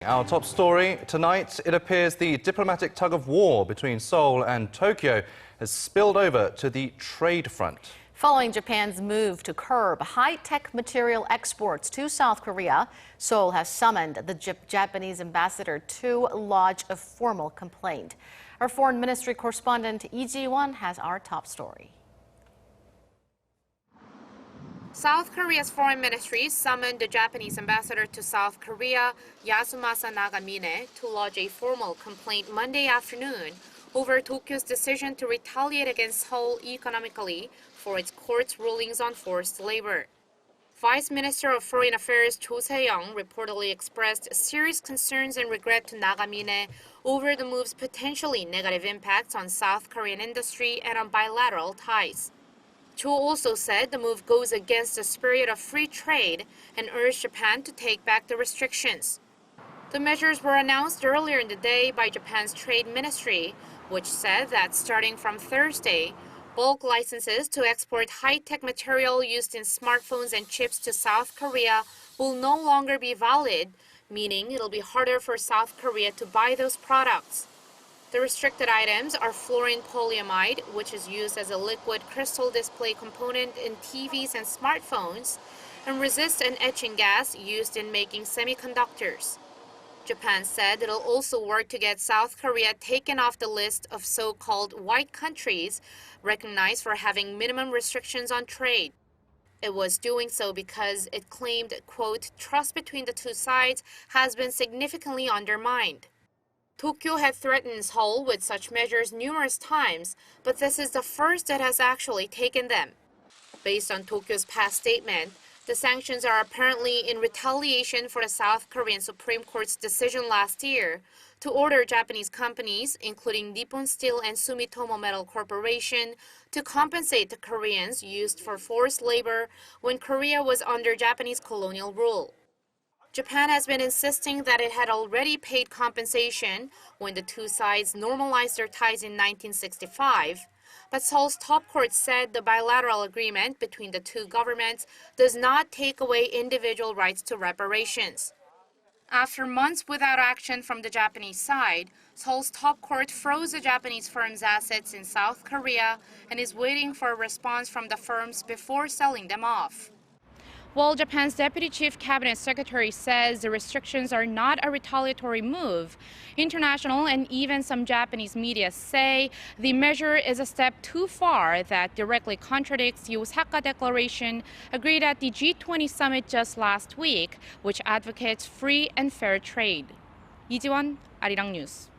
Our top story tonight, it appears the diplomatic tug-of-war between Seoul and Tokyo has spilled over to the trade front. Following Japan's move to curb high-tech material exports to South Korea, Seoul has summoned the Japanese ambassador to lodge a formal complaint. Our foreign ministry correspondent Lee Ji-won has our top story. South Korea's foreign ministry summoned the Japanese ambassador to South Korea, Yasumasa Nagamine, to lodge a formal complaint Monday afternoon over Tokyo's decision to retaliate against Seoul economically for its court's rulings on forced labor. Vice Minister of Foreign Affairs Cho Sei-young reportedly expressed serious concerns and regret to Nagamine over the move's potentially negative impacts on South Korean industry and on bilateral ties. Cho also said the move goes against the spirit of free trade and urged Japan to take back the restrictions. The measures were announced earlier in the day by Japan's Trade Ministry, which said that starting from Thursday, bulk licenses to export high-tech material used in smartphones and chips to South Korea will no longer be valid, meaning it'll be harder for South Korea to buy those products. The restricted items are fluorine polyamide, which is used as a liquid crystal display component in TVs and smartphones, and resist an etching gas used in making semiconductors. Japan said it'll also work to get South Korea taken off the list of so-called white countries recognized for having minimum restrictions on trade. It was doing so because it claimed, quote, trust between the two sides has been significantly undermined. Tokyo had threatened Seoul with such measures numerous times, but this is the first that has actually taken them. Based on Tokyo's past statement, the sanctions are apparently in retaliation for the South Korean Supreme Court's decision last year to order Japanese companies, including Nippon Steel and Sumitomo Metal Corporation, to compensate the Koreans used for forced labor when Korea was under Japanese colonial rule. Japan has been insisting that it had already paid compensation when the two sides normalized their ties in 1965, but Seoul's top court said the bilateral agreement between the two governments does not take away individual rights to reparations. After months without action from the Japanese side, Seoul's top court froze the Japanese firm's assets in South Korea and is waiting for a response from the firms before selling them off. While Japan's Deputy Chief Cabinet Secretary says the restrictions are not a retaliatory move, international and even some Japanese media say the measure is a step too far that directly contradicts the Osaka Declaration agreed at the G20 summit just last week, which advocates free and fair trade. Lee Ji-won, Arirang News.